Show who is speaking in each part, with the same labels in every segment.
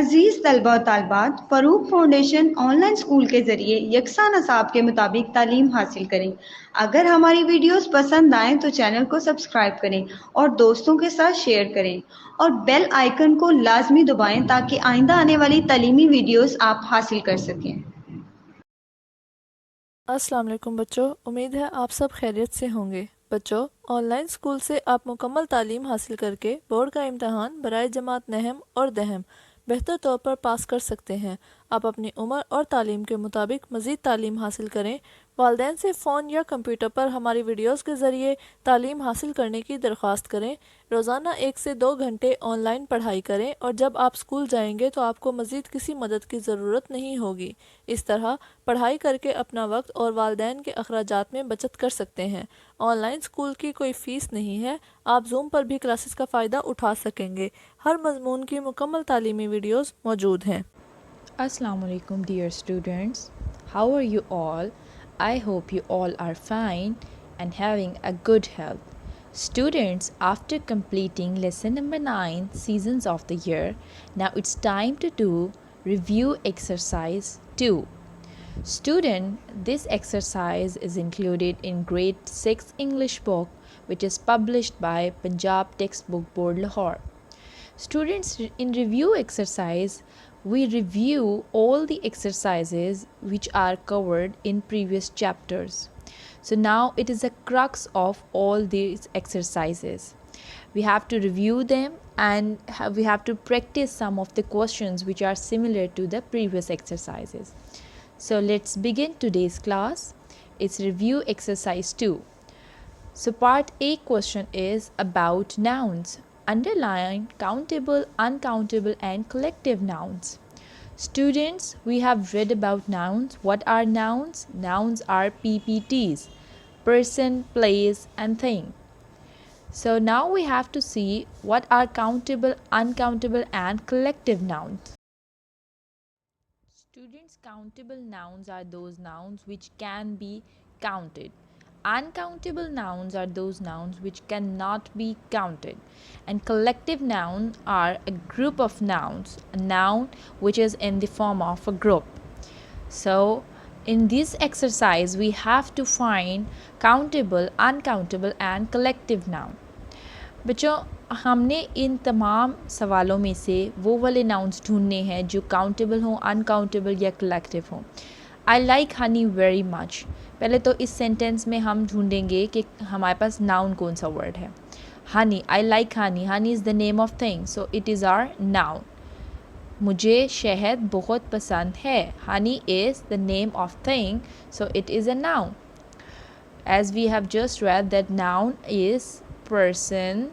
Speaker 1: अजीज़ तलबा और तालिबात, Farooq foundation online school के ज़रिए यकसा नसाब के मुताबिक तालीम हासिल करें। अगर हमारी वीडियोस पसंद आएँ तो चैनल को सब्सक्राइब करें और दोस्तों के साथ शेयर करें और बेल आइकन को लाजमी दबाएं ताकि आइंदा आने वाली तालीमी वीडियोस आप हासिल कर सकें।
Speaker 2: अस्सलाम वालेकुम बच्चों, उम्मीद है आप सब खैरियत से होंगे। बच्चों, ऑनलाइन स्कूल से आप मुकम्मल तालीम हासिल करके बोर्ड का इम्तहान बराए जमात नहम और दहम बेहतर तौर पर पास कर सकते हैं। आप अपनी उम्र और तालीम के मुताबिक मज़ीद तालीम हासिल करें। वालिदैन से फ़ोन या कंप्यूटर पर हमारी वीडियोस के ज़रिए तालीम हासिल करने की दरख्वास्त करें। रोज़ाना 1 से 2 घंटे ऑनलाइन पढ़ाई करें और जब आप स्कूल जाएंगे तो आपको मज़ीद किसी मदद की ज़रूरत नहीं होगी। इस तरह पढ़ाई करके अपना वक्त और वालिदैन के अखराजात में बचत कर सकते हैं। ऑनलाइन स्कूल की कोई फ़ीस नहीं है। आप जूम पर भी क्लासेस का फ़ायदा उठा सकेंगे। हर मज़मून की मुकम्मल तालीमी वीडियोस मौजूद हैं।
Speaker 3: Assalamu alaikum, dear students. How are you all? I hope you all are fine and having a good health. Students, after completing lesson number 9, seasons of the year, now it's time to do review exercise 2. Student, this exercise is included in grade 6 English book which is published by Punjab Textbook Board Lahore. Students, in review exercise, we review all the exercises which are covered in previous chapters. So now it is a crux of all these exercises. We have to review them and we have to practice some of the questions which are similar to the previous exercises. So let's begin today's class. It's review exercise 2. So part A question is about nouns. Underline countable, uncountable and collective nouns. Students, we have read about nouns. What are nouns? Nouns are PPTs, person, place and thing. So now we have to see what are countable, uncountable and collective nouns. Students, countable nouns are those nouns which can be counted. Uncountable nouns are those nouns which cannot be counted. And collective nouns are a group of nouns, a noun which is in the form of a group. So in this exercise we have to find countable, uncountable and collective noun. बच्चों, हमने इन तमाम सवालों में से वो वाले nouns ढूंढने हैं जो काउंटेबल हों, अनकाउंटेबल या कलेक्टिव हों। आई लाइक हनी वेरी मच। पहले तो इस सेंटेंस में हम ढूंढेंगे कि हमारे पास नाउन कौन सा वर्ड है। Honey, I like honey, honey is the name of thing, so it is our noun. मुझे शहद बहुत पसंद है, honey is the name of thing, so it is a noun. As we have just read that noun is person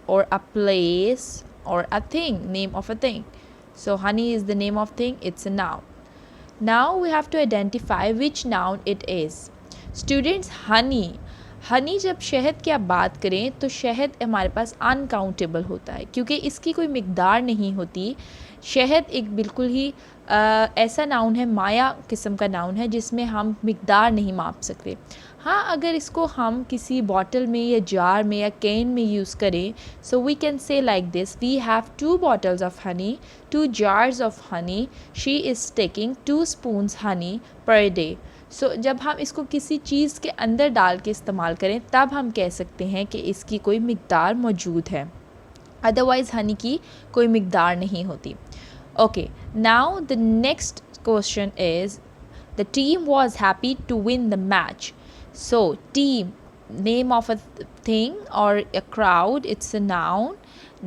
Speaker 3: or a place or a thing, name of a thing. So honey is the name of thing, it's a noun. Now we have to identify which noun it is. Students, honey जब शहद की आप बात करें तो शहद हमारे पास uncountable होता है क्योंकि इसकी कोई मिकदार नहीं होती। शहद एक बिल्कुल ही ऐसा नाउन है, माया किस्म का नाउन है जिसमें हम मिकदार नहीं माप सकते। हाँ, अगर इसको हम किसी बॉटल में या जार में या कैन में यूज़ करें, so we can say like this, we have 2 bottles of honey, 2 jars of honey, she is taking 2 spoons honey per day. सो जब हम इसको किसी चीज़ के अंदर डाल के इस्तेमाल करें तब हम कह सकते हैं कि इसकी कोई मिकदार मौजूद है, अदरवाइज़ हनी की कोई मिकदार नहीं होती. Okay, now the next question is the team was happy to win the match. So team, name of a thing or a crowd, it's a noun.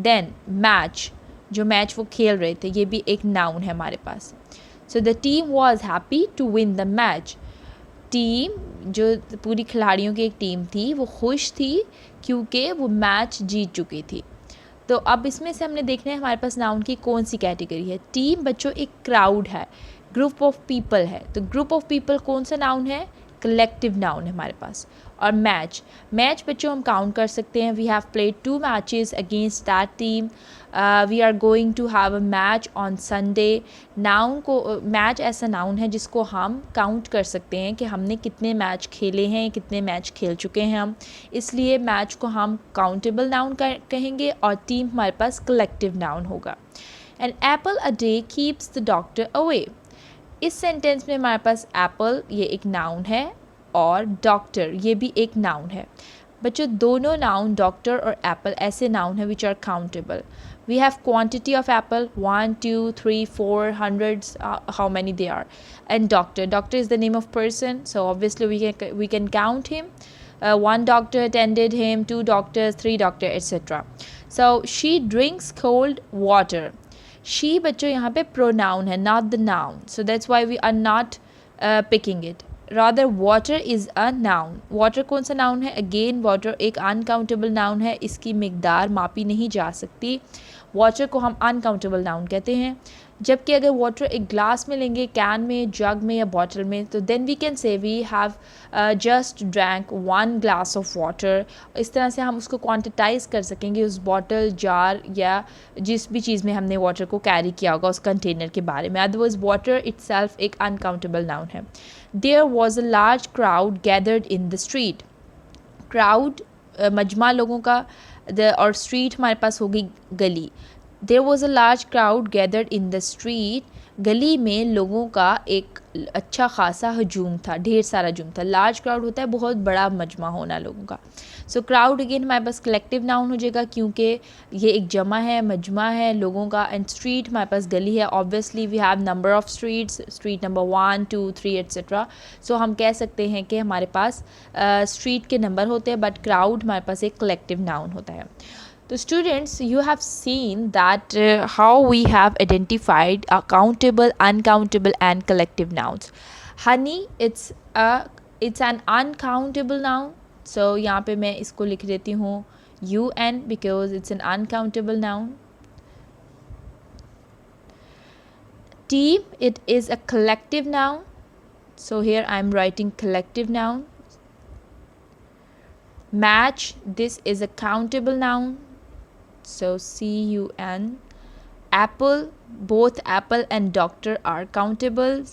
Speaker 3: Then match, जो मैच वो खेल रहे थे, ये भी एक नाउन है हमारे पास. So the team was happy to win the match. Team, जो पूरी खिलाड़ियों की एक टीम थी, वो खुश थी क्योंकि वो मैच जीत चुकी थी. तो अब इसमें से हमने देखना है हमारे पास नाउन की कौन सी कैटेगरी है. टीम बच्चों एक क्राउड है, ग्रुप ऑफ पीपल है, तो ग्रुप ऑफ पीपल कौन सा नाउन है? कलेक्टिव नाउन है हमारे पास. और मैच बच्चों हम काउंट कर सकते हैं. We have played 2 matches against that team. We are going to have a match on Sunday. Noun को, मैच ऐसा नाउन है जिसको हम काउंट कर सकते हैं कि हमने कितने मैच खेले हैं, कितने मैच खेल चुके हैं हम, इसलिए मैच को हम काउंटेबल नाउन कहेंगे और टीम हमारे पास कलेक्टिव नाउन होगा. An apple a day keeps the doctor away. इस सेंटेंस में हमारे पास एप्पल ये एक नाउन है और डॉक्टर ये भी एक नाउन है। बच्चों दोनों नाउन डॉक्टर और एप्पल ऐसे नाउन है which are countable. We have quantity of apple 1 2 3 4 hundreds, how many they are, and doctor is the name of person, so obviously we can count him. One doctor attended him, 2 doctors, 3 doctor, etc. So she drinks cold water. she बच्चों यहाँ पे pronoun है not the noun, so that's why we are not picking it. rather water is a noun. water कौन सा noun है? again water एक uncountable noun है, इसकी मिकदार मापी नहीं जा सकती। वाटर को हम अनकाउंटेबल नाउन कहते हैं। जबकि अगर वाटर एक ग्लास में लेंगे, कैन में, जग में या बॉटल में, तो then we can say we have just drank 1 glass of water. इस तरह से हम उसको क्वांटिटाइज कर सकेंगे उस बॉटल, जार या जिस भी चीज़ में हमने वाटर को कैरी किया होगा उस कंटेनर के बारे में। अदरवाइज वाटर इटसेल्फ एक अनकाउंटेबल नाउन है। There was a large crowd gathered in the street. Crowd मजमा लोगों का, और स्ट्रीट हमारे पास होगी गली। There was a large crowd gathered in the street. गली में लोगों का एक अच्छा खासा हजूम था, ढेर सारा हजूम था। लार्ज क्राउड होता है बहुत बड़ा मजमा होना लोगों का। सो क्राउड अगेन हमारे पास कलेक्टिव नाउन हो जाएगा क्योंकि ये एक जमा है, मजमा है लोगों का। एंड स्ट्रीट हमारे पास गली है। Obviously we have number of streets, street number 1 2 3 etcetera. So हम कह सकते हैं कि हमारे पास स्ट्रीट के नंबर होते हैं, बट क्राउड हमारे पास एक कलेक्टिव नाउन होता है। So students, you have seen that how we have identified countable, uncountable and collective nouns. Honey, it's an uncountable noun. So यहाँ पे मैं इसको लिख देती हूँ UN because it's an uncountable noun. Team, it is a collective noun. So here I am writing collective noun. Match, this is a countable noun. So CUN. Apple, both apple and doctor are countable.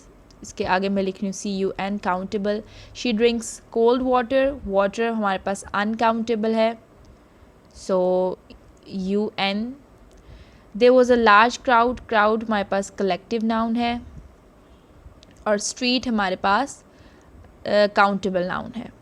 Speaker 3: इसके आगे मैं लिख रही हूँ CUN, countable. She drinks cold water. water हमारे पास uncountable है, so UN. There was a large crowd. crowd हमारे पास collective noun है, और street हमारे पास countable noun है।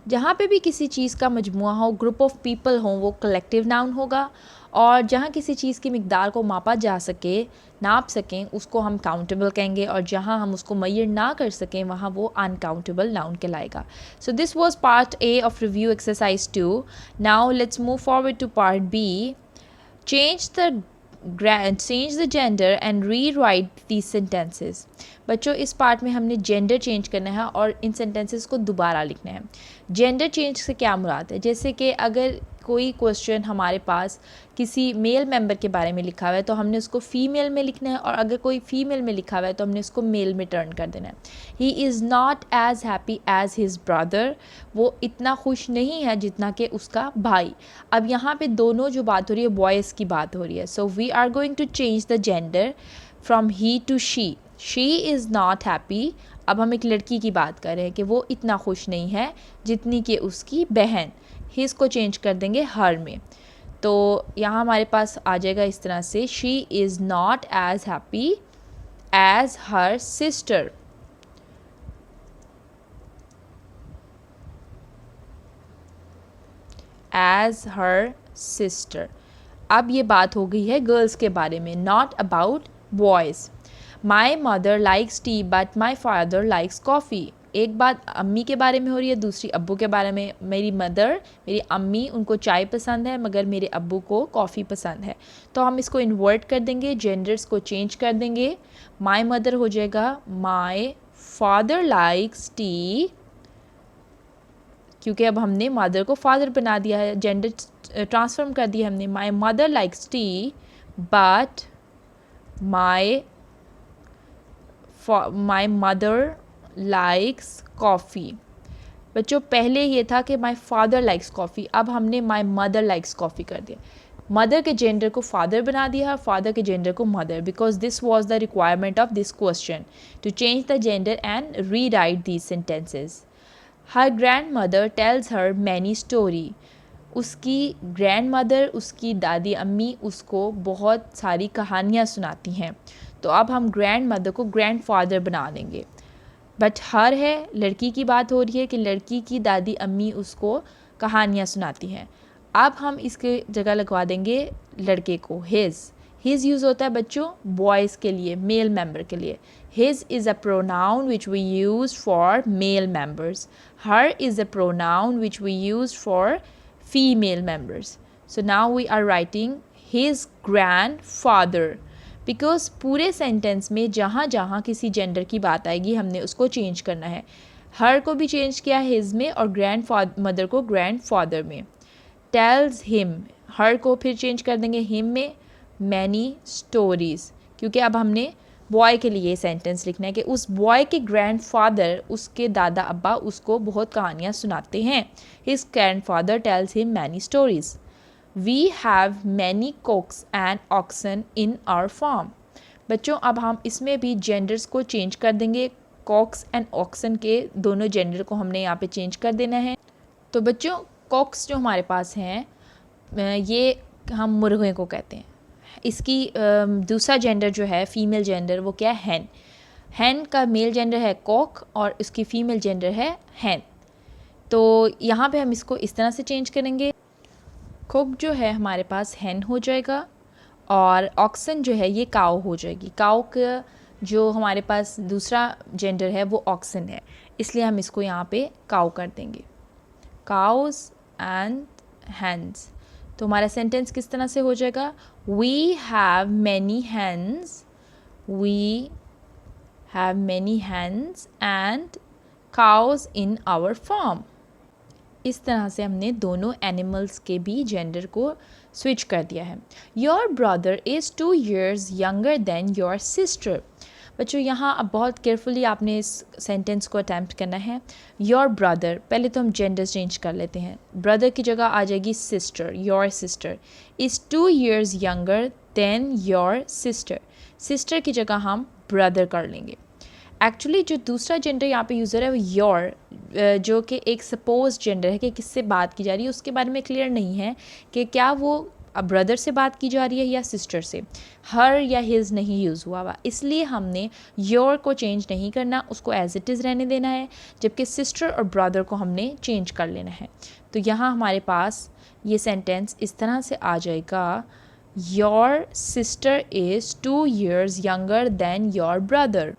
Speaker 3: जहाँ पे भी किसी चीज़ का मजमुआ हो, ग्रुप ऑफ पीपल हो, वो कलेक्टिव नाउन होगा। और जहाँ किसी चीज़ की मिकदार को मापा जा सके, नाप सकें, उसको हम काउंटेबल कहेंगे। और जहाँ हम उसको मैयर ना कर सकें, वहाँ वो अनकाउंटेबल नाउन कहलाएगा। So this was part A of review exercise 2। Now let's move forward to part B. Change the gender and rewrite these sentences. बच्चों इस पार्ट में हमने जेंडर चेंज करना है और इन सेंटेंसेस को दोबारा लिखना है। जेंडर चेंज से क्या मुराद है? जैसे कि अगर कोई क्वेश्चन हमारे पास किसी मेल मेंबर के बारे में लिखा हुआ है तो हमने उसको फ़ीमेल में लिखना है, और अगर कोई फ़ीमेल में लिखा हुआ है तो हमने उसको मेल में टर्न कर देना है। He is not as happy as his brother. वो इतना खुश नहीं है जितना कि उसका भाई। अब यहाँ पे दोनों जो बात हो रही है बॉयज़ की बात हो रही है। So we are going to change the gender from he to she. She is not happy. अब हम एक लड़की की बात कर रहे हैं कि वो इतना खुश नहीं है जितनी कि उसकी बहन। हिज को चेंज कर देंगे हर में। तो यहाँ हमारे पास आ जाएगा इस तरह से, she is not as happy as her sister. As her sister. अब ये बात हो गई है गर्ल्स के बारे में, not about boys. My mother likes T but my father likes coffee. एक बात अम्मी के बारे में हो रही है, दूसरी अब्बू के बारे में। मेरी मदर, मेरी अम्मी, उनको चाय पसंद है मगर मेरे अब्बू को कॉफ़ी पसंद है। तो हम इसको इन्वर्ट कर देंगे, जेंडर्स को चेंज कर देंगे। माई मदर हो जाएगा माई फादर लाइक्स टी, क्योंकि अब हमने मदर को फादर बना दिया है, जेंडर ट्रांसफॉर्म कर दिया हमने। My mother likes T but my mother likes coffee. बच्चों पहले ये था कि माई फादर लाइक्स कॉफ़ी, अब हमने माई मदर लाइक्स कॉफ़ी कर दिया। मदर के जेंडर को फादर बना दिया और फादर के जेंडर को mother, because this was the requirement of this question to change the gender and rewrite these sentences. Her grandmother tells her many story. उसकी ग्रैंड मदर, उसकी दादी अम्मी उसको बहुत सारी कहानियाँ सुनाती हैं। तो अब हम ग्रैंड मदर को ग्रैंड फादर बना देंगे। बट हर है, लड़की की बात हो रही है कि लड़की की दादी अम्मी उसको कहानियाँ सुनाती हैं। अब हम इसके जगह लगवा देंगे लड़के को हिज यूज़ होता है बच्चों बॉयज़ के लिए, मेल मेंबर के लिए। His is a pronoun which we use for male members, her is a pronoun which we use for female members. So now we are writing his grandfather, because पूरे sentence में जहाँ जहाँ किसी gender की बात आएगी हमने उसको चेंज करना है। हर को भी चेंज किया हिज में और ग्रैंड मदर को ग्रैंड फादर में। टेल्स हिम, हर को फिर चेंज कर देंगे हिम में। मैनी स्टोरीज़, क्योंकि अब हमने बॉय के लिए सेंटेंस लिखना है कि उस बॉय के ग्रैंड फादर, उसके दादा अब्बा उसको बहुत कहानियाँ सुनाते हैं। His grand father tells him many stories. We have many cocks and oxen in our farm. बच्चों अब हम इसमें भी जेंडर्स को चेंज कर देंगे। कॉक्स एंड ऑक्सन के दोनों जेंडर को हमने यहाँ पे चेंज कर देना है। तो बच्चों कॉक्स जो हमारे पास हैं ये हम मुर्गे को कहते हैं। इसकी दूसरा जेंडर जो है फीमेल जेंडर वो क्या है, हैन का मेल जेंडर है कॉक और उसकी फीमेल जेंडर है हैन। तो यहाँ पे हम इसको इस तरह से चेंज करेंगे। कुक जो है हमारे पास हैन हो जाएगा और ऑक्सन जो है ये काऊ हो जाएगी। काऊ का जो हमारे पास दूसरा जेंडर है वो ऑक्सन है, इसलिए हम इसको यहाँ पे काऊ कर देंगे, काउज एंड हैंस। तो हमारा सेंटेंस किस तरह से हो जाएगा, we have many hens, we have many hens and cows in our farm. इस तरह से हमने दोनों एनिमल्स के भी जेंडर को स्विच कर दिया है। Your brother is 2 years younger than your sister. बच्चों यहाँ अब बहुत केयरफुली आपने इस सेंटेंस को अटैम्प्ट करना है। योर ब्रदर, पहले तो हम जेंडर चेंज कर लेते हैं। ब्रदर की जगह आ जाएगी sister, your sister is 2 years younger than your sister. Sister की जगह हम ब्रदर कर लेंगे। एक्चुअली जो दूसरा जेंडर यहाँ पे यूज़र है वो योर, जो कि एक सपोज जेंडर है कि किससे बात की जा रही है उसके बारे में क्लियर नहीं है कि क्या वो ब्रदर से बात की जा रही है या सिस्टर से। हर या हिज नहीं यूज़ हुआ हुआ, इसलिए हमने योर को चेंज नहीं करना, उसको एज इट इज़ रहने देना है, जबकि सिस्टर और ब्रदर को हमने चेंज कर लेना है। तो यहाँ हमारे पास ये सेंटेंस इस तरह से आ जाएगा, your sister is 2 years younger than your brother.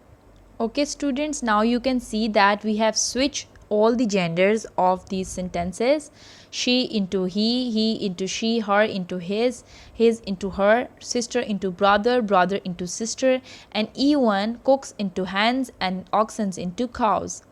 Speaker 3: Okay students, now you can see that we have switched all the genders of these sentences. She into he into she, her into his into her, sister into brother, brother into sister, and even cooks into hens and oxen into cows.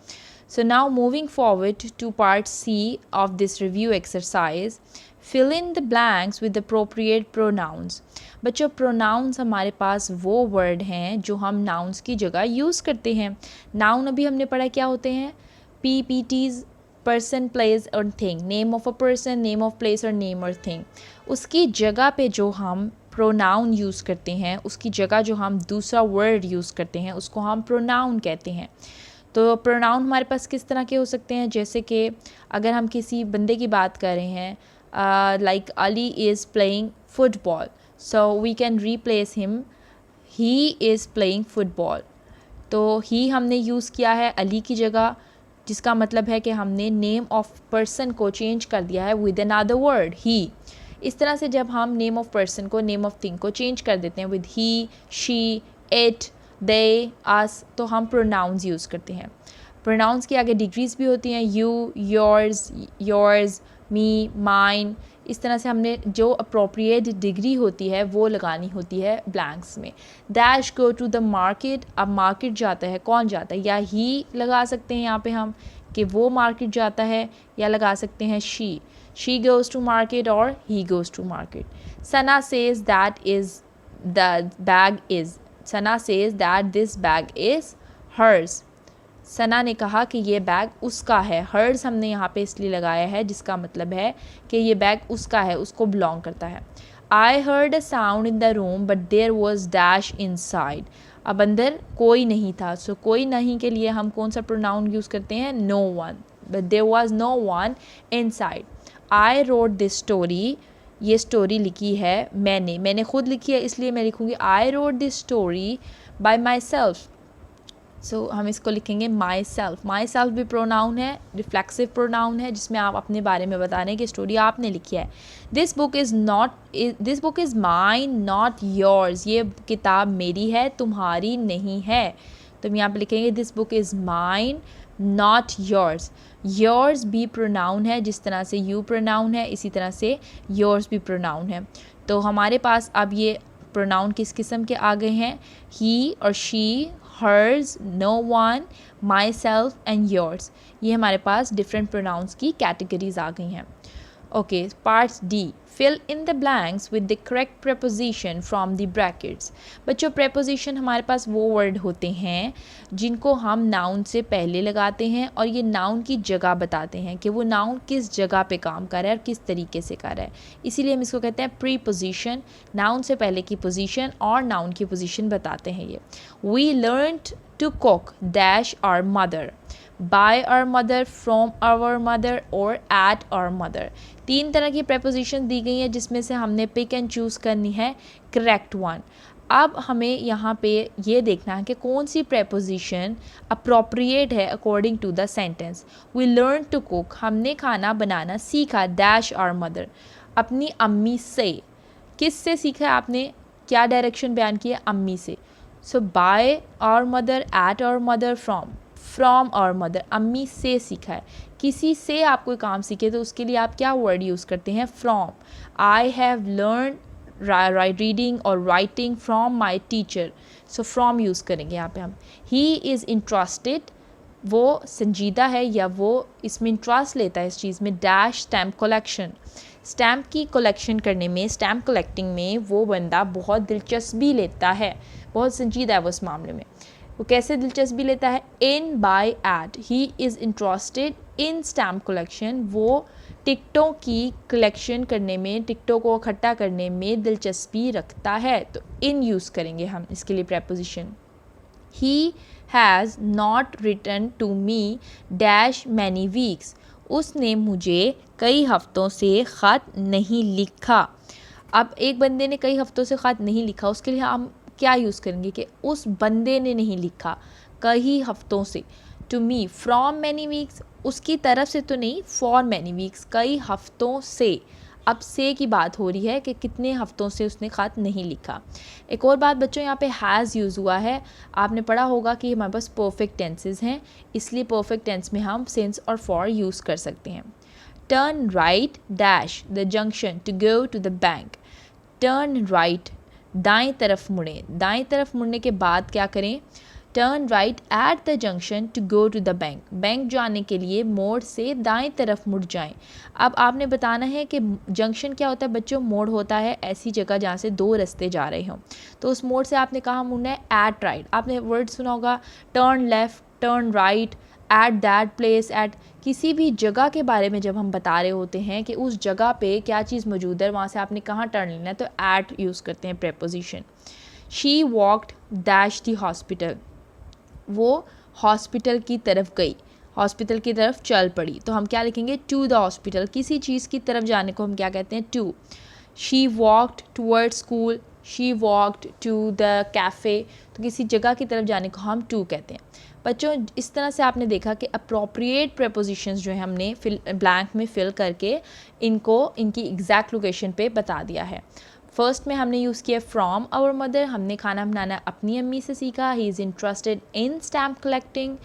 Speaker 3: So now moving forward to part C of this review exercise, fill in the blanks with appropriate pronouns. बच्चों pronounce हमारे पास वो word हैं जो हम nouns की जगह use करते हैं। नाउन अभी हमने पढ़ा क्या होते हैं, PPTs, पर्सन प्लेस और thing, name of a person, name of place और नेम और थिंग। उसकी जगह पे जो हम प्रोनाउन यूज़ करते हैं, उसकी जगह जो हम दूसरा वर्ड यूज़ करते हैं उसको हम प्रोनाउन कहते हैं। तो प्रोनाउन हमारे पास किस तरह के हो सकते हैं, जैसे कि अगर हम किसी बंदे की बात कर रहे हैं, like Ali is playing football, so we can replace him, he is playing football। तो ही हमने यूज़ किया है अली की जगह, जिसका मतलब है कि हमने नेम ऑफ पर्सन को चेंज कर दिया है विद अनदर वर्ड ही। इस तरह से जब हम नेम ऑफ पर्सन को नेम ऑफ थिंग को चेंज कर देते हैं विद ही, शी, इट, दे, अस, तो हम प्रोनाउंस यूज़ करते हैं। प्रोनाउंस की आगे डिग्रीज भी होती हैं, you, yours, yours, me, mine. इस तरह से हमने जो अप्रोप्रिएट डिग्री होती है वो लगानी होती है ब्लैंक्स में। Dash go to the market, अब मार्केट जाता है, कौन जाता है, या ही लगा सकते हैं यहाँ पे हम कि वो मार्केट जाता है, या लगा सकते हैं शी गोज़ टू मार्केट और he goes to market. Sana says that is the bag is, Sana says that this bag is hers. Sana ने कहा कि ये बैग उसका है। हर्स हमने यहाँ पे इसलिए लगाया है जिसका मतलब है कि ये बैग उसका है, उसको बिलोंग करता है। I heard a sound in the room but there was dash inside, अब अंदर कोई नहीं था, सो कोई नहीं के लिए हम कौन सा प्रोनाउन यूज़ करते हैं, no one, but there was no one inside. I wrote this story, ये स्टोरी लिखी है मैंने खुद लिखी है, इसलिए मैं लिखूँगी I wrote this story by myself. So हम इसको लिखेंगे माई सेल्फ। माई सेल्फ भी प्रोनाउन है, रिफ्लेक्सिव प्रोनाउन है, जिसमें आप अपने बारे में बता रहे हैं कि स्टोरी आपने लिखी है। This book is mine not yours, ये किताब मेरी है, तुम्हारी नहीं है। तो हम यहाँ पे लिखेंगे this book is mine not yours. Yours भी प्रोनाउन है, जिस तरह से यू प्रोनाउन है इसी तरह से योर्स भी प्रोनाउन है। तो हमारे पास अब ये प्रोनाउन किस किस्म के आ गए हैं, ही और she, hers, no one, myself and yours. ये हमारे पास डिफरेंट प्रोनाउंस की कैटेगरीज आ गई हैं। Okay, part D, fill in the blanks with the correct preposition from the brackets. बच्चों, प्रेपोजिशन हमारे पास वो वर्ड होते हैं जिनको हम नाउन से पहले लगाते हैं और ये नाउन की जगह बताते हैं कि वो नाउन किस जगह पे काम कर रहा है और किस तरीके से कर रहा है, इसीलिए हम इसको कहते हैं प्रीपोजिशन। नाउन से पहले की पोजीशन और नाउन की पोजीशन बताते हैं ये। We learned to cook dash our mother, by our mother, from our mother और एट आवर मदर। 3 तरह की प्रेपोजिशन दी गई हैं जिसमें से हमने पिक एंड चूज़ करनी है करेक्ट वन। अब हमें यहाँ पे ये देखना है कि कौन सी प्रेपोजिशन अप्रोप्रिएट है according to the sentence. We learn to cook, हमने खाना बनाना सीखा डैश आवर मदर, अपनी अम्मी से। किस से सीखा है आपने, क्या डायरेक्शन बयान किया, अम्मी से। So by our mother, at our mother, from our mother, अम्मी से सीखा है। किसी से आप कोई काम सीखे तो उसके लिए आप क्या वर्ड यूज़ करते हैं, from. I have learn reading और writing from my teacher, so from use करेंगे यहाँ पे हम। ही इज़ इंटरेस्टेड, वो संजीदा है या वो इसमें इंटरेस्ट लेता है इस चीज़ में, डैश स्टैम्प कलेक्शन। स्टैम्प की कलेक्शन करने में, स्टैम्प कलेक्टिंग में वो बंदा बहुत दिलचस्पी लेता है, बहुत संजीदा है वो इस मामले में। वो कैसे दिलचस्पी लेता है, in by at, he is interested in stamp collection, वो टिकटों की कलेक्शन करने में, टिकटों को इकट्ठा करने में दिलचस्पी रखता है। तो इन यूज़ करेंगे हम इसके लिए preposition. He has not written to me dash many weeks, उसने मुझे कई हफ्तों से ख़त नहीं लिखा। अब एक बंदे ने कई हफ्तों से ख़त नहीं लिखा, उसके लिए हम क्या यूज़ करेंगे कि उस बंदे ने नहीं लिखा कई हफ्तों से। To me, from many weeks, उसकी तरफ से तो नहीं, फॉर मैनी वीक्स, कई हफ्तों से। अब से की बात हो रही है कि कितने हफ्तों से उसने ख़त नहीं लिखा। एक और बात बच्चों, यहाँ पे हैज़ यूज़ हुआ है। आपने पढ़ा होगा कि हमारे पास परफेक्ट टेंसेस हैं, इसलिए परफेक्ट टेंस में हम सिंस और फॉर यूज़ कर सकते हैं। Turn right dash the junction to go to the bank. Turn right, दाएं तरफ मुड़ें। दाएं तरफ मुड़ने के बाद क्या करें, turn right at the junction to go to the bank. Bank जाने के लिए मोड़ से दाएं तरफ मुड़ जाएं। अब आपने बताना है कि जंक्शन क्या होता है बच्चों, मोड़ होता है ऐसी जगह जहाँ से 2 रास्ते जा रहे हों। तो उस मोड़ से आपने कहाँ मुड़ना है, एट राइट। आपने वर्ड सुना होगा turn left, turn right, at that place, at किसी भी जगह के बारे में जब हम बता रहे होते हैं कि उस जगह पे क्या चीज़ मौजूद है, वहाँ से आपने कहाँ टर्न लेना है, तो एट यूज़ करते हैं preposition. She walked dash the hospital, वो हॉस्पिटल की तरफ गई, हॉस्पिटल की तरफ चल पड़ी। तो हम क्या लिखेंगे, टू द हॉस्पिटल, किसी चीज़ की तरफ जाने को हम क्या कहते हैं, to. She walked toward school, she walked to the cafe, तो किसी जगह की तरफ जाने को हम टू कहते हैं। बच्चों, इस तरह से आपने देखा कि अप्रोप्रिएट प्रेपोजिशंस जो है हमने ब्लैंक में फिल करके इनको इनकी एग्जैक्ट लोकेशन पे बता दिया है। फर्स्ट में हमने यूज़ किया फ्रॉम आवर मदर, हमने खाना बनाना अपनी अम्मी से सीखा। He is interested in stamp collecting.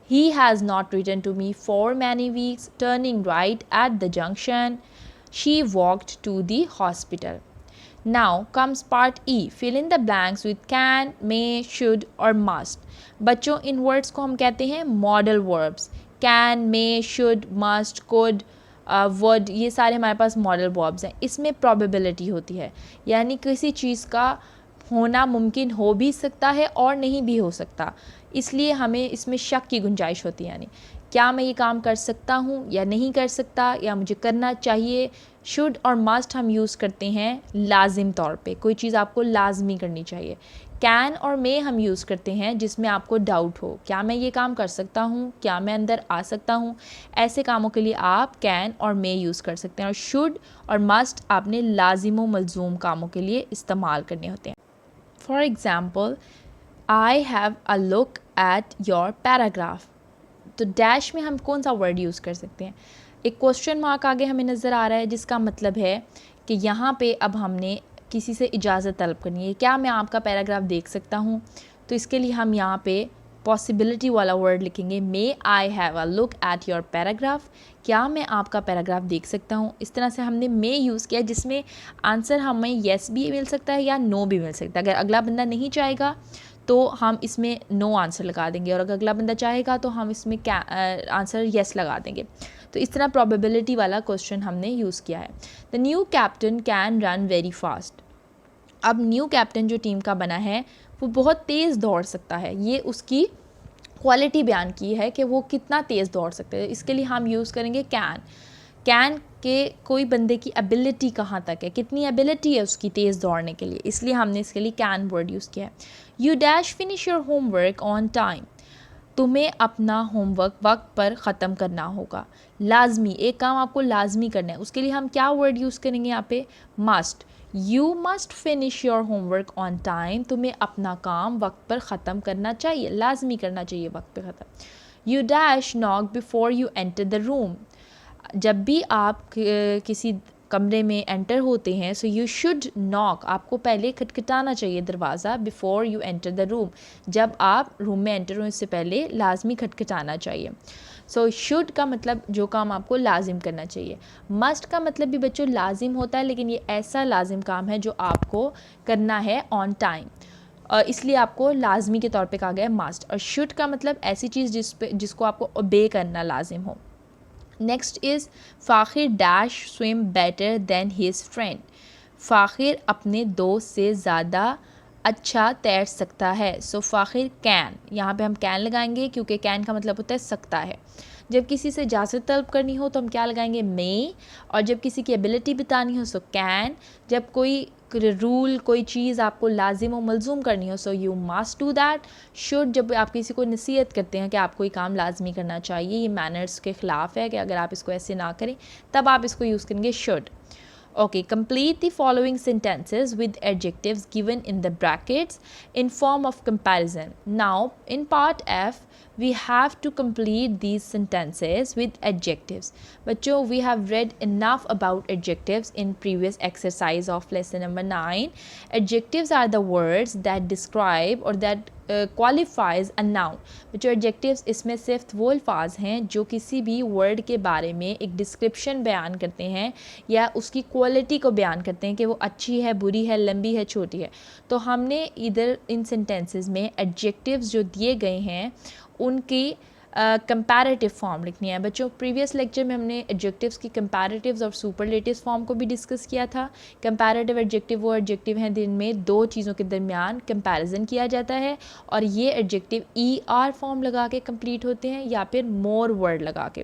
Speaker 3: He has not written to me for many weeks, turning right at the junction, she walked to the hospital. Now comes part E, fill in the blanks with can, may, should और must। बच्चों, इन words को हम कहते हैं modal verbs. can, may, should, must, could, would, ये सारे हमारे पास modal verbs हैं। इसमें प्रोबेबिलिटी होती है, यानी किसी चीज़ का होना मुमकिन हो भी सकता है और नहीं भी हो सकता, इसलिए हमें इसमें शक की गुंजाइश होती है। यानी क्या मैं ये काम कर सकता हूँ या नहीं कर सकता, या मुझे करना चाहिए। शुड और मस्ट हम यूज़ करते हैं लाजिम तौर पे, कोई चीज़ आपको लाजमी करनी चाहिए। कैन और मे हम यूज़ करते हैं जिसमें आपको डाउट हो, क्या मैं ये काम कर सकता हूँ, क्या मैं अंदर आ सकता हूँ, ऐसे कामों के लिए आप कैन और मे यूज़ कर सकते हैं। और शुड और मस्ट आपने लाजिम व मलजूम कामों के लिए इस्तेमाल करने होते हैं। For example, I have a look at your paragraph, तो डैश में हम कौन सा वर्ड यूज़ कर सकते हैं? एक क्वेश्चन मार्क आगे हमें नज़र आ रहा है, जिसका मतलब है कि यहाँ पे अब हमने किसी से इजाज़त तलब करनी है, क्या मैं आपका पैराग्राफ देख सकता हूँ? तो इसके लिए हम यहाँ पे पॉसिबिलिटी वाला वर्ड लिखेंगे, may I have a look at your paragraph, क्या मैं आपका पैराग्राफ देख सकता हूँ। इस तरह से हमने मे यूज़ किया, जिसमें आंसर हमें येस भी मिल सकता है या नो भी मिल सकता है। अगर अगला बंदा नहीं चाहेगा तो हम इसमें नो आंसर लगा देंगे, और अगर अगला बंदा चाहेगा तो हम इसमें आंसर येस लगा देंगे। तो इस तरह प्रोबेबिलिटी वाला क्वेश्चन हमने यूज़ किया है। The new captain can run very fast, अब न्यू कैप्टन जो टीम का बना है वो बहुत तेज़ दौड़ सकता है, ये उसकी क्वालिटी बयान की है कि वो कितना तेज़ दौड़ सकते हैं। इसके लिए हम यूज़ करेंगे कैन। कैन के कोई बंदे की एबिलिटी कहाँ तक है, कितनी एबिलिटी है उसकी तेज़ दौड़ने के लिए, इसलिए हमने इसके लिए कैन वर्ड यूज़ किया है। You dash finish your homework on time, तुम्हें अपना होमवर्क वक्त पर ख़त्म करना होगा। लाजमी, एक काम आपको लाजमी करना है, उसके लिए हम क्या वर्ड यूज़ करेंगे यहाँ पे? Must. You must finish your homework on time, तुम्हें अपना काम वक्त पर ख़त्म करना चाहिए, लाजमी करना चाहिए वक्त पर ख़त्म। You dash knock before you enter the room, जब भी आप किसी कमरे में एंटर होते हैं, सो यू शुड नॉक, आपको पहले खटखटाना चाहिए दरवाज़ा, before you enter the room, जब आप रूम में एंटर हो इससे पहले लाजमी खटखटाना चाहिए। सो शुड का मतलब जो काम आपको लाजिम करना चाहिए। मस्ट का मतलब भी बच्चों लाजिम होता है, लेकिन ये ऐसा लाजिम काम है जो आपको करना है ऑन टाइम, इसलिए आपको लाजमी के तौर पे कहा गया है मस्ट। और शुड का मतलब ऐसी चीज़ जिसको आपको ओबे करना लाजिम हो। Next is Fakhir dash swim better than his friend, Fakhir अपने दोस्त से ज़्यादा अच्छा तैर सकता है। सो फ़ाखिर कैन, यहाँ पे हम कैन लगाएंगे क्योंकि कैन का मतलब होता है सकता है। जब किसी से इजाज़त तलब करनी हो तो हम क्या लगाएंगे? मे। और जब किसी की एबिलिटी बतानी हो सो कैन। जब कोई रूल, कोई चीज़ आपको लाजिम व मलजूम करनी हो so you must do that. Should, जब आप किसी को नसीहत करते हैं कि आपको ये काम लाजमी करना चाहिए, ये मैनर्स के ख़िलाफ़ है कि अगर आप इसको ऐसे ना करें, तब आप इसको यूज़ करेंगे should. Okay, complete the following sentences with adjectives given in the brackets in form of comparison. Now, in part F, we have to complete these sentences with adjectives. बच्चों, we have read enough about adjectives in previous exercise of lesson number 9. Adjectives are the words that describe or that qualifies a noun. बच्चों, adjectives इसमें सिर्फ वो अल्फाज हैं जो किसी भी वर्ड के बारे में एक डिस्क्रिप्शन बयान करते हैं या उसकी क्वालिटी को बयान करते हैं कि वो अच्छी है, बुरी है, लंबी है, छोटी है। तो हमने इधर इन सेंटेंसेस में एडजेक्टिव्स जो दिए गए हैं उनकी कंपैरेटिव फॉर्म लिखनी है। बच्चों, प्रीवियस लेक्चर में हमने एडजेक्टिव्स की कंपैरेटिव्स और सुपरलेटिव्स फॉर्म को भी डिस्कस किया था। कंपैरेटिव एडजेक्टिव वो एडजेक्टिव हैं जिनमें दो चीज़ों के दरमियान कंपैरिजन किया जाता है, और ये एडजेक्टिव ER फॉर्म लगा के कंप्लीट होते हैं या फिर मोर वर्ड लगा के।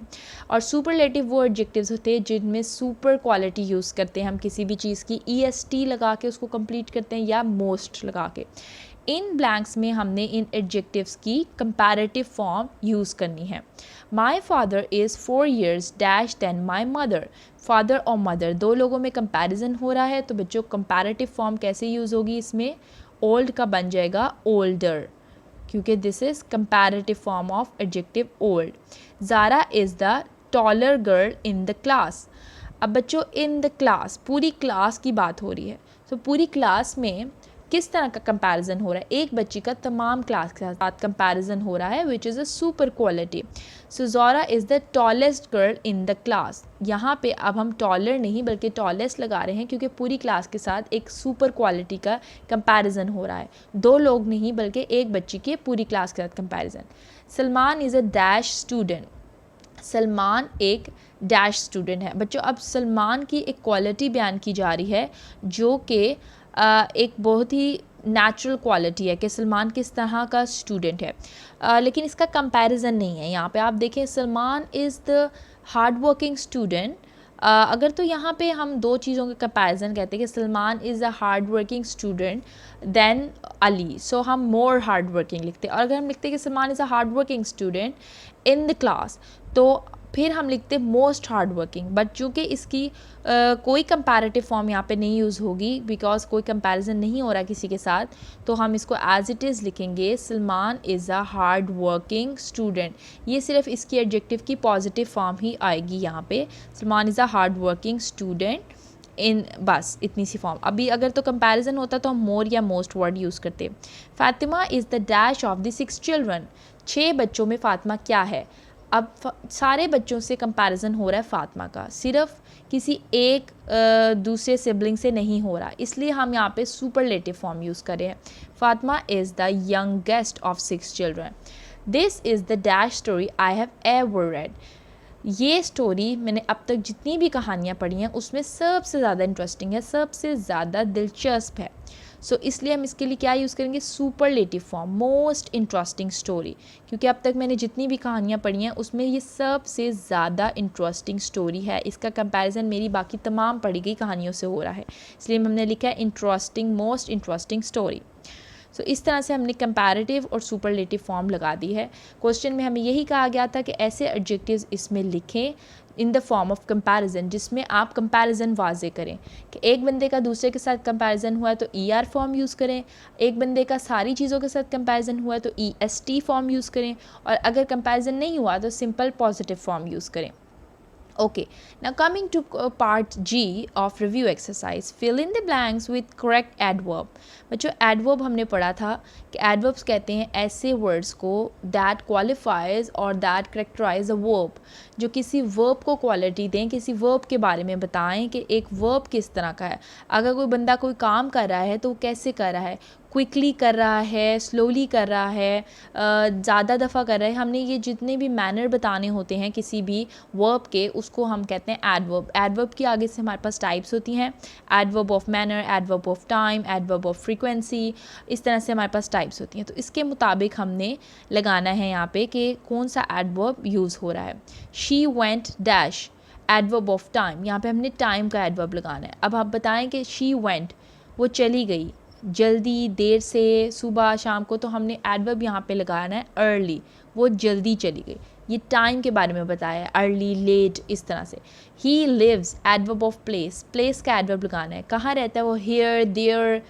Speaker 3: और सुपरलेटिव वो एडजेक्टिव्स होते हैं जिनमें सुपर क्वालिटी यूज़ करते हैं, हम किसी भी चीज़ की EST लगा के उसको कंप्लीट करते हैं या मोस्ट लगा के। इन ब्लैंक्स में हमने इन एडजेक्टिव्स की कंपैरेटिव फॉर्म यूज़ करनी है। My father is 4 years dash than my mother, father और मदर दो लोगों में कंपैरिजन हो रहा है, तो बच्चों कंपैरेटिव फॉर्म कैसे यूज़ होगी? इसमें ओल्ड का बन जाएगा ओल्डर, क्योंकि this is comparative form of adjective old. Zara is the taller girl in the class. अब बच्चों, इन द क्लास, पूरी क्लास की बात हो रही है, तो पूरी क्लास में किस तरह का कंपैरिजन हो रहा है? एक बच्ची का तमाम क्लास के साथ कंपैरिजन हो रहा है, which is a super quality. So Zara is the tallest girl in the class. यहाँ पे अब हम टॉलर नहीं बल्कि टॉलेस्ट लगा रहे हैं क्योंकि पूरी क्लास के साथ एक सुपर क्वालिटी का कंपैरिजन हो रहा है। दो लोग नहीं बल्कि एक बच्ची के पूरी क्लास के साथ comparison. Salman is a dash student, Salman एक डैश स्टूडेंट है। बच्चों, अब सलमान की एक क्वालिटी बयान की जा रही है जो कि एक बहुत ही नेचुरल क्वालिटी है कि सलमान किस तरह का स्टूडेंट है, लेकिन इसका कंपैरिजन नहीं है। यहाँ पे आप देखें, Salman is the hard working student अगर तो यहाँ पे हम दो चीज़ों के कंपैरिजन कहते हैं कि Salman is a hard working student then Ali, so हम मोर हार्ड वर्किंग लिखते हैं। और अगर हम लिखते हैं कि Salman is a hard working student in the class, तो फिर हम लिखते हैं मोस्ट हार्ड वर्किंग। बट चूँकि इसकी कोई कंपैरेटिव फॉर्म यहाँ पे नहीं यूज़ होगी, बिकॉज कोई कंपैरिजन नहीं हो रहा किसी के साथ, तो हम इसको एज इट इज़ लिखेंगे Salman is a hard working student. ये सिर्फ इसकी एडजेक्टिव की पॉजिटिव फॉर्म ही आएगी यहाँ पे, Salman is a hard working student in, बस इतनी सी फॉर्म। अभी अगर तो कंपैरिजन होता तो हम मोर या मोस्ट वर्ड यूज़ करते। Fatima is the dash of the 6 children, 6 बच्चों में फातिमा क्या है। अब सारे बच्चों से कंपैरिजन हो रहा है फातिमा का, सिर्फ किसी एक दूसरे सिबलिंग से नहीं हो रहा, इसलिए हम यहाँ पे सुपरलेटिव फॉर्म यूज़ कर रहे हैं। Fatima is the youngest of 6 children. This is the dash story I have ever read. ये स्टोरी मैंने अब तक जितनी भी कहानियाँ पढ़ी हैं उसमें सबसे ज़्यादा इंटरेस्टिंग है, सबसे ज़्यादा दिलचस्प है। सो इसलिए हम इसके लिए क्या यूज़ करेंगे, superlative form, most interesting story, क्योंकि अब तक मैंने जितनी भी कहानियाँ पढ़ी हैं उसमें ये सबसे ज़्यादा इंटरेस्टिंग स्टोरी है। इसका कंपैरिजन मेरी बाकी तमाम पढ़ी गई कहानियों से हो रहा है, इसलिए हमने लिखा है इंटरेस्टिंग, मोस्ट इंटरेस्टिंग स्टोरी। सो इस तरह से हमने कंपैरेटिव और सुपरलेटिव फॉर्म लगा दी है। क्वेश्चन में हमें यही कहा गया था कि ऐसे एडजेक्टिव्स इसमें लिखें in the form of comparison, जिसमें आप कंपैरिजन वाजे करें कि एक बंदे का दूसरे के साथ कंपैरिजन हुआ है तो ER फॉर्म यूज़ करें, एक बंदे का सारी चीज़ों के साथ कंपैरिजन हुआ है तो EST फॉर्म यूज़ करें, और अगर कंपैरिजन नहीं हुआ तो सिंपल पॉजिटिव फॉर्म यूज़ करें। Okay, now coming to part G of review exercise, fill in the blanks with correct adverb। बच्चों adverb हमने पढ़ा था कि adverbs कहते हैं ऐसे words को that qualifies और that characterize a verb, जो किसी verb को quality दें, किसी verb के बारे में बताएं कि एक verb किस तरह का है। अगर कोई बंदा कोई काम कर रहा है तो वो कैसे कर रहा है, क्विकली कर रहा है, स्लोली कर रहा है, ज़्यादा दफ़ा कर रहा है। हमने ये जितने भी मैनर बताने होते हैं किसी भी वर्ब के, उसको हम कहते हैं एडवर्ब। एडवर्ब की आगे से हमारे पास टाइप्स होती हैं, adverb of manner, adverb of time, adverb of frequency, इस तरह से हमारे पास टाइप्स होती हैं। तो इसके मुताबिक हमने लगाना है यहाँ पे कि कौन सा एडवर्ब यूज़ हो रहा है। She went dash, adverb of time, यहाँ पे हमने टाइम का एडवर्ब लगाना है। अब आप बताएं कि शी वेंट, वो चली गई, जल्दी, देर से, सुबह, शाम को, तो हमने एडवर्ब यहाँ पे लगाना है अर्ली, वो जल्दी चली गई। ये टाइम के बारे में बताया है, अर्ली, लेट, इस तरह से। He lives, adverb of place, place का एडवर्ब लगाना है, कहाँ रहता है वो, हियर, देयर,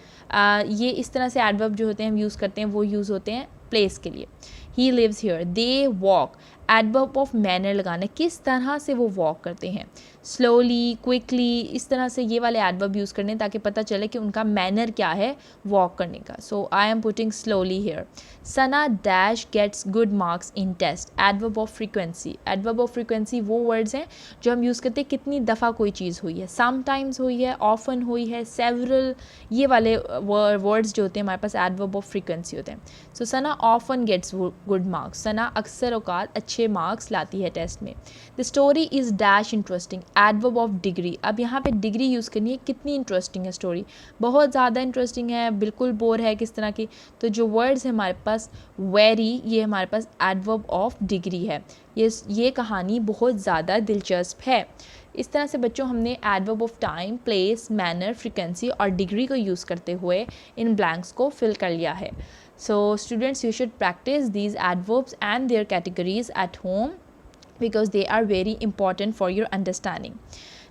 Speaker 3: ये इस तरह से एडवर्ब जो होते हैं हम यूज़ करते हैं, वो यूज़ होते हैं प्लेस के लिए। He lives here. They walk, adverb of manner लगाना है, किस तरह से वो वॉक करते हैं, स्लोली, क्विकली, इस तरह से ये वाले एडवर्ब यूज़ करने ताकि पता चले कि उनका मैनर क्या है वॉक करने का। So I am putting slowly here. Sana dash gets good marks in test, adverb of frequency. Adverb of frequency वो वर्ड्स हैं जो हम यूज़ करते हैं कितनी दफ़ा कोई चीज़ हुई है, समटाइम्स हुई है, ऑफन हुई है, सेवरल, ये वाले वर्ड्स जो होते हैं हमारे पास एडवर्ब ऑफ फ्रीक्वेंसी होते हैं। सो सना ऑफन गेट्स गुड मार्क्स, सना अक्सर औकात अच्छे मार्क्स लाती है टेस्ट में। The story is dash interesting, adverb of degree. अब यहाँ पे डिग्री यूज़ करनी है, कितनी इंटरेस्टिंग है स्टोरी, बहुत ज़्यादा इंटरेस्टिंग है, बिल्कुल बोर है, किस तरह की। तो जो वर्ड्स है हमारे पास वेरी, ये हमारे पास एडवर्ब ऑफ डिग्री है। ये कहानी बहुत ज़्यादा दिलचस्प है। इस तरह से बच्चों हमने adverb of time, place, manner, frequency और डिग्री को यूज़ करते हुए इन ब्लैंक्स को फिल कर लिया है। So students, you should practice these adverbs and their categories at home because they are very important for your understanding.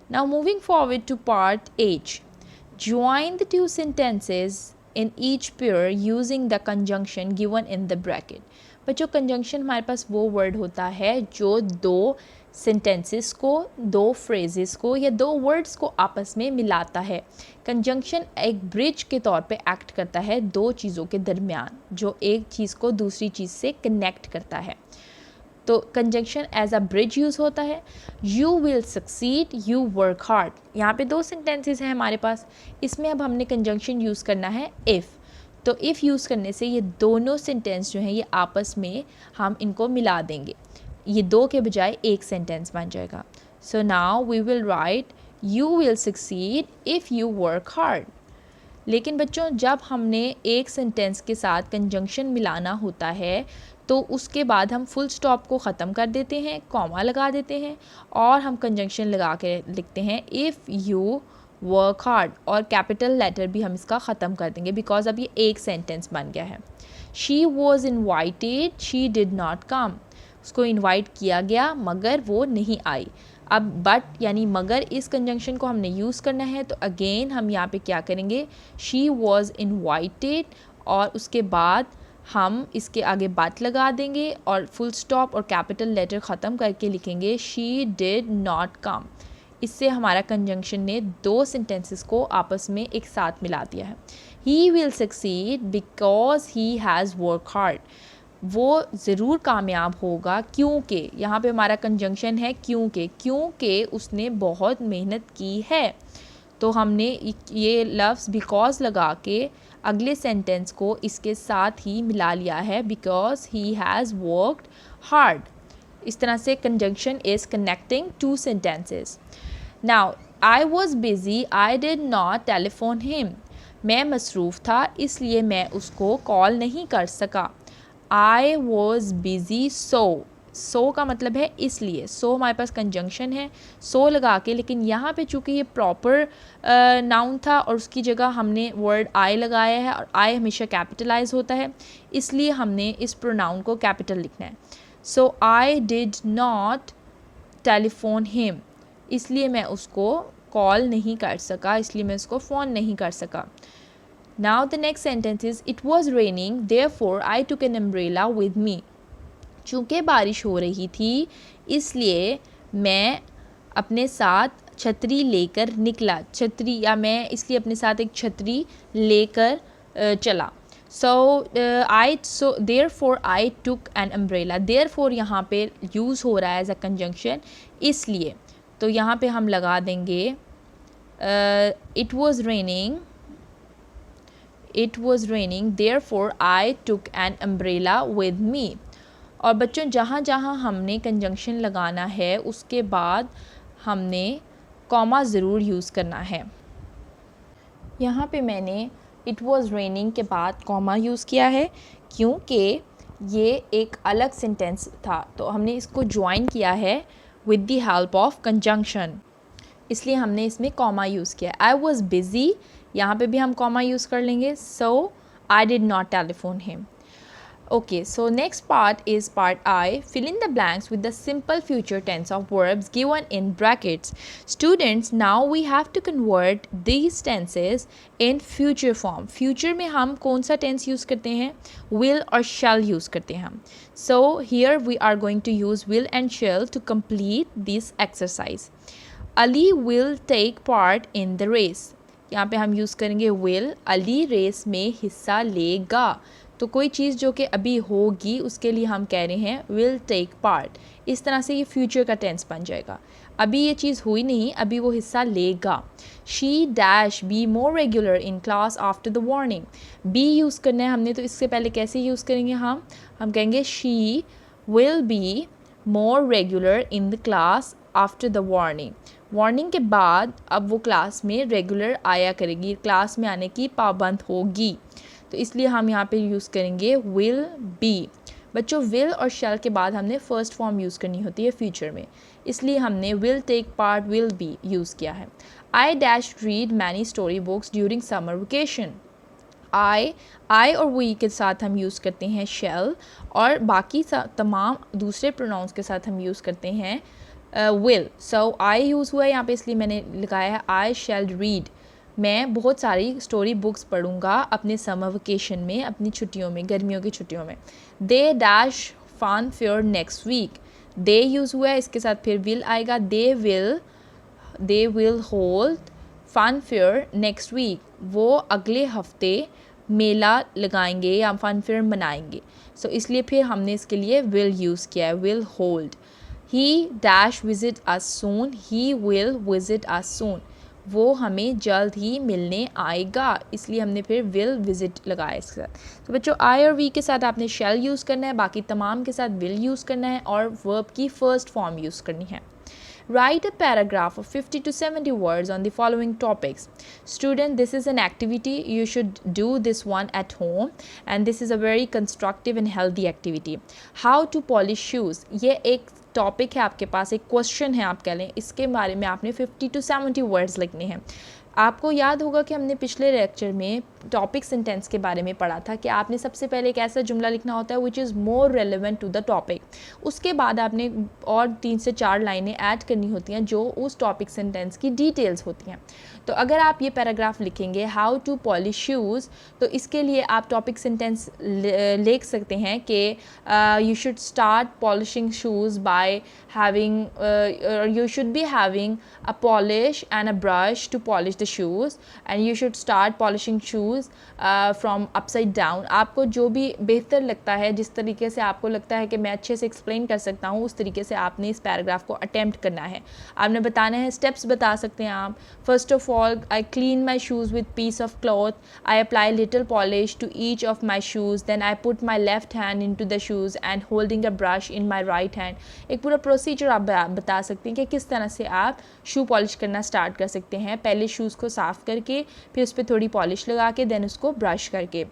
Speaker 3: Now moving forward to part H. Join the two sentences in each pair using the conjunction given in the bracket. बच्चों conjunction हमारे पास वो word होता है जो दो sentences को, दो फ्रेजेस को या दो वर्ड्स को आपस में मिलाता है। कंजंक्शन एक ब्रिज के तौर पे एक्ट करता है दो चीज़ों के दरमियान, जो एक चीज़ को दूसरी चीज़ से कनेक्ट करता है। तो conjunction as a bridge use होता है। You will succeed, you work hard. यहाँ पे दो सेंटेंसेस हैं हमारे पास, इसमें अब हमने कंजंक्शन यूज़ करना है इफ़। तो इफ़ यूज़ करने से ये दोनों सेंटेंस जो हैं ये आपस में हम इनको मिला देंगे, ये दो के बजाय एक सेंटेंस बन जाएगा। So now we will write you will succeed if you work hard. लेकिन बच्चों जब हमने एक सेंटेंस के साथ कंजंक्शन मिलाना होता है तो उसके बाद हम फुल स्टॉप को ख़त्म कर देते हैं, कॉमा लगा देते हैं और हम कंजंक्शन लगा के लिखते हैं इफ़ यू वर्क हार्ड, और कैपिटल लेटर भी हम इसका ख़त्म कर देंगे बिकॉज अब ये एक सेंटेंस बन गया है। She was invited, she did not come, उसको इन्वाइट किया गया मगर वो नहीं आई। अब बट यानी मगर इस कंजंक्शन को हमने यूज़ करना है तो अगेन हम यहाँ पे क्या करेंगे, शी वॉज इन्वाइटेड और उसके बाद हम इसके आगे बट लगा देंगे और फुल स्टॉप और कैपिटल लेटर ख़त्म करके लिखेंगे शी डिड नॉट कम। इससे हमारा कंजंक्शन ने दो सेंटेंसेस को आपस में एक साथ मिला दिया है। He will succeed because he has work hard, वो ज़रूर कामयाब होगा क्योंकि, यहाँ पे हमारा कंजंक्शन है क्योंकि उसने बहुत मेहनत की है। तो हमने ये लफ्ज़ बिकॉज लगा के अगले सेंटेंस को इसके साथ ही मिला लिया है, because he has worked hard. इस तरह से conjunction is connecting two sentences. Now I was busy, I did not telephone him, मैं मसरूफ़ था इसलिए मैं उसको कॉल नहीं कर सका। आई वॉज बिज़ी सो का मतलब है इसलिए, सो हमारे पास कंजंक्शन है सो लगा के, लेकिन यहाँ पे चूँकि ये प्रॉपर नाउन था और उसकी जगह हमने वर्ड आई लगाया है और आई हमेशा कैपिटलाइज होता है, इसलिए हमने इस प्रोनाउन को कैपिटल लिखना है। So I did not telephone him, इसलिए मैं उसको कॉल नहीं कर सका, इसलिए मैं उसको फ़ोन नहीं कर सका। Now the next sentence is it was raining therefore I took an umbrella with me, चूँकि बारिश हो रही थी इसलिए मैं अपने साथ छतरी लेकर निकला, छतरी या मैं इसलिए अपने साथ एक छतरी लेकर चला। so therefore I took an umbrella, therefore यहाँ पे यूज़ हो रहा है एज अ कंजंक्शन इसलिए, तो यहाँ पे हम लगा देंगे it was raining therefore I took an umbrella with me। और बच्चों जहाँ जहाँ हमने कंजंक्शन लगाना है उसके बाद हमने कॉमा ज़रूर यूज़ करना है। यहाँ पे मैंने it was raining के बाद कॉमा यूज़ किया है क्योंकि ये एक अलग सेंटेंस था, तो हमने इसको ज्वाइन किया है with the help of conjunction, इसलिए हमने इसमें कॉमा यूज़ किया। आई वॉज बिज़ी, यहाँ पे भी हम कॉमा यूज़ कर लेंगे, so I did not telephone him. Okay, so next part is part I, fill in the blanks with the simple future tense of verbs given in brackets। Students, now we have to convert these tenses in future form। future में हम कौन सा tense use करते हैं, will और shall use करते हैं हम। so here we are going to use will and shall to complete this exercise। Ali will take part in the race, यहाँ पे हम यूज़ करेंगे will, अली रेस में हिस्सा लेगा, तो कोई चीज़ जो कि अभी होगी उसके लिए हम कह रहे हैं will take part। इस तरह से ये फ्यूचर का टेंस बन जाएगा, अभी ये चीज़ हुई नहीं, अभी वो हिस्सा लेगा। she dash be more regular in class after the warning, be use करना है हमने, तो इससे पहले कैसे यूज़ करेंगे हम कहेंगे she will be more regular in the class after the warning। Warning के बाद अब वो क्लास में रेगुलर आया करेगी, क्लास में आने की पाबंद होगी, तो इसलिए हम यहाँ पे यूज़ करेंगे विल बी। बच्चों विल और शैल के बाद हमने फ़र्स्ट फॉर्म यूज़ करनी होती है फ्यूचर में, इसलिए हमने will take part will be use किया है। I dash read many story books during summer vacation. I और वी के साथ हम यूज़ करते हैं शैल, और बाकी तमाम दूसरे प्रोनाउंस के साथ हम यूज़ करते हैं विल। सो आई यूज़ हुआ है यहाँ पे, इसलिए मैंने लगाया है आई शैल रीड, मैं बहुत सारी स्टोरी बुक्स पढ़ूँगा अपने समर वेकेशन में, अपनी छुट्टियों में, गर्मियों की छुट्टियों में। They dash fun fair next week, they use हुआ है, इसके साथ फिर विल आएगा, they will hold fun fair next week, वो अगले हफ्ते मेला लगाएंगे या फन फेयर मनाएंगे, सो इसलिए फिर हमने इसके लिए विल यूज़ किया है, will hold. He dash visit us soon, he will visit us soon, वो हमें जल्द ही मिलने आएगा, इसलिए हमने फिर विल विजिट लगाया इसके साथ। तो बच्चों आई और वी के साथ आपने शैल यूज़ करना है, बाकी तमाम के साथ विल यूज़ करना है और वर्ब की फ़र्स्ट फॉर्म यूज़ करनी है। Write a paragraph of 50 to 70 words on the following topics. Student, this is an activity. You should do this one at home and this is a very constructive and healthy activity. How to polish shoes. ये एक topic है आपके पास, एक question है आप कह लें, इसके बारे में आपने 50 to 70 वर्ड्स लिखने हैं। आपको याद होगा कि हमने पिछले लेक्चर में टॉपिक सेंटेंस के बारे में पढ़ा था कि आपने सबसे पहले एक ऐसा जुमला लिखना होता है which is more relevant to the topic. उसके बाद आपने और 3 से 4 लाइनें ऐड करनी होती हैं जो उस टॉपिक सेंटेंस की डिटेल्स होती हैं। तो अगर आप ये पैराग्राफ लिखेंगे हाउ टू पॉलिश शूज़, तो इसके लिए आप टॉपिक सेंटेंस लिख सकते हैं कि you should start polishing shoes by having you should be having a polish and a brush to polish the shoes and you should start polishing shoes from upside down. आपको जो भी बेहतर लगता है, जिस तरीके से आपको लगता है कि मैं अच्छे से एक्सप्लेन कर सकता हूँ, उस तरीके से आपने इस पैराग्राफ को अटेम्प्ट करना है। आपने बताना है, स्टेप्स बता सकते हैं आप। First of all, I clean my shoes with piece of cloth. I apply little polish to each of my shoes. Then I put my left hand into the shoes and holding a brush in my right hand. एक पूरा procedure आप बता सकते हैं कि किस तरह से आप शू पॉलिश करना स्टार्ट कर सकते हैं। पहले शूज़ को साफ़ करके, फिर उस पर थोड़ी पॉलिश लगा के, देन उसको ब्रश करके।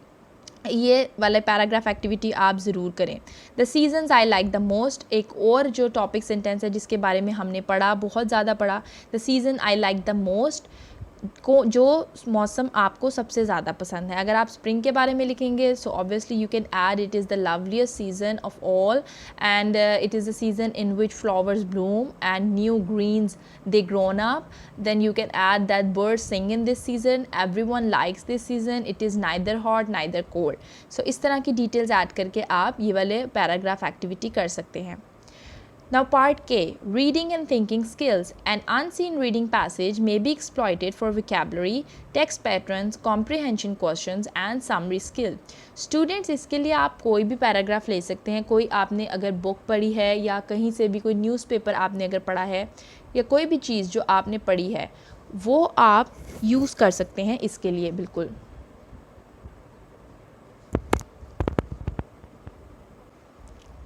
Speaker 3: ये वाला पैराग्राफ एक्टिविटी आप ज़रूर करें। The seasons I like the most, एक और जो टॉपिक सेंटेंस है जिसके बारे में हमने पढ़ा, बहुत ज़्यादा पढ़ा। The season I like the most को, जो मौसम आपको सबसे ज़्यादा पसंद है। अगर आप स्प्रिंग के बारे में लिखेंगे so obviously you can add it is the loveliest season of all and it is the season in which flowers bloom and new greens they grown up. then you can add that birds sing in this season, everyone likes this season, it is neither hot neither cold। so इस तरह की details add करके आप ये वाले paragraph activity कर सकते हैं। Now part K, reading and thinking skills. An unseen reading passage may be exploited for vocabulary, text patterns, comprehension questions and summary skill. Students, इसके लिए आप कोई भी पैराग्राफ ले सकते हैं। कोई आपने अगर बुक पढ़ी है या कहीं से भी कोई न्यूज़पेपर आपने अगर पढ़ा है या कोई भी चीज़ जो आपने पढ़ी है वो आप यूज़ कर सकते हैं इसके लिए। बिल्कुल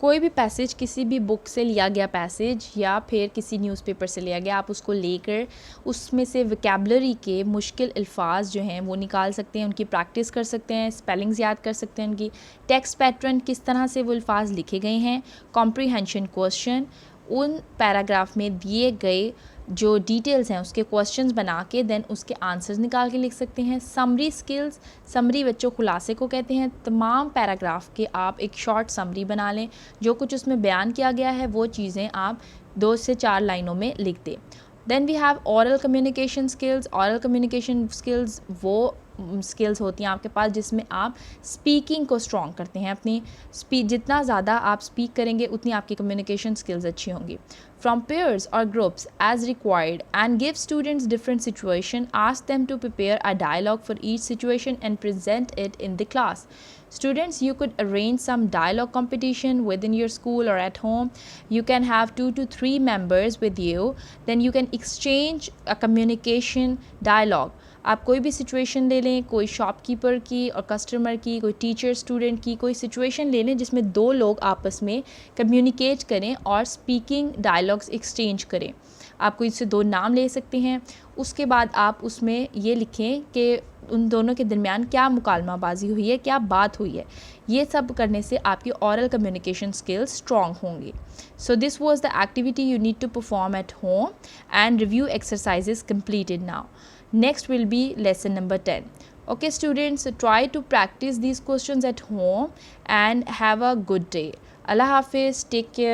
Speaker 3: कोई भी पैसेज, किसी भी बुक से लिया गया पैसेज या फिर किसी न्यूज़पेपर से लिया गया, आप उसको लेकर उसमें से वोकैबुलरी के मुश्किल अल्फाज जो हैं वो निकाल सकते हैं, उनकी प्रैक्टिस कर सकते हैं, स्पेलिंग्स याद कर सकते हैं उनकी, टेक्स्ट पैटर्न किस तरह से वो अल्फाज लिखे गए हैं, कॉम्प्रीहेंशन क्वेश्चन, उन पैराग्राफ में दिए गए जो डिटेल्स हैं उसके क्वेश्चंस बना के देन उसके आंसर्स निकाल के लिख सकते हैं। समरी स्किल्स, समरी बच्चों खुलासे को कहते हैं। तमाम पैराग्राफ के आप एक शॉर्ट समरी बना लें, जो कुछ उसमें बयान किया गया है वो चीज़ें आप 2 से 4 लाइनों में लिख दें। Then we have oral communication skills. Oral communication skills वो स्किल्स होती हैं आपके पास जिसमें आप स्पीकिंग को स्ट्रॉन्ग करते हैं। अपनी जितना ज़्यादा आप स्पीक करेंगे उतनी आपकी कम्युनिकेशन स्किल्स अच्छी होंगी। From pairs or groups as required and give students different situation. Ask them to prepare a dialogue for each situation and present it in the class. Students, you could arrange some dialogue competition within your school or at home. You can have 2 to 3 members with you. Then you can exchange a communication dialogue. आप कोई भी situation ले लें, कोई shopkeeper की और customer की, कोई टीचर स्टूडेंट की, कोई सिचुएशन ले लें जिसमें 2 लोग आपस में कम्युनिकेट करें और स्पीकिंग डायलॉग्स एक्सचेंज करें। आप कोई से 2 नाम ले सकते हैं। उसके बाद आप उसमें ये लिखें कि उन दोनों के दरमियान क्या मुकालमाबाजी हुई है, क्या बात हुई है। ये सब करने से आपकी ऑरल कम्युनिकेशन स्किल्स स्ट्रॉन्ग होंगी। So this was the activity you need to perform at home and review exercises completed now. Next will be lesson number 10. Okay students, try to practice these questions at home and have a good day. Allah Hafiz, take care.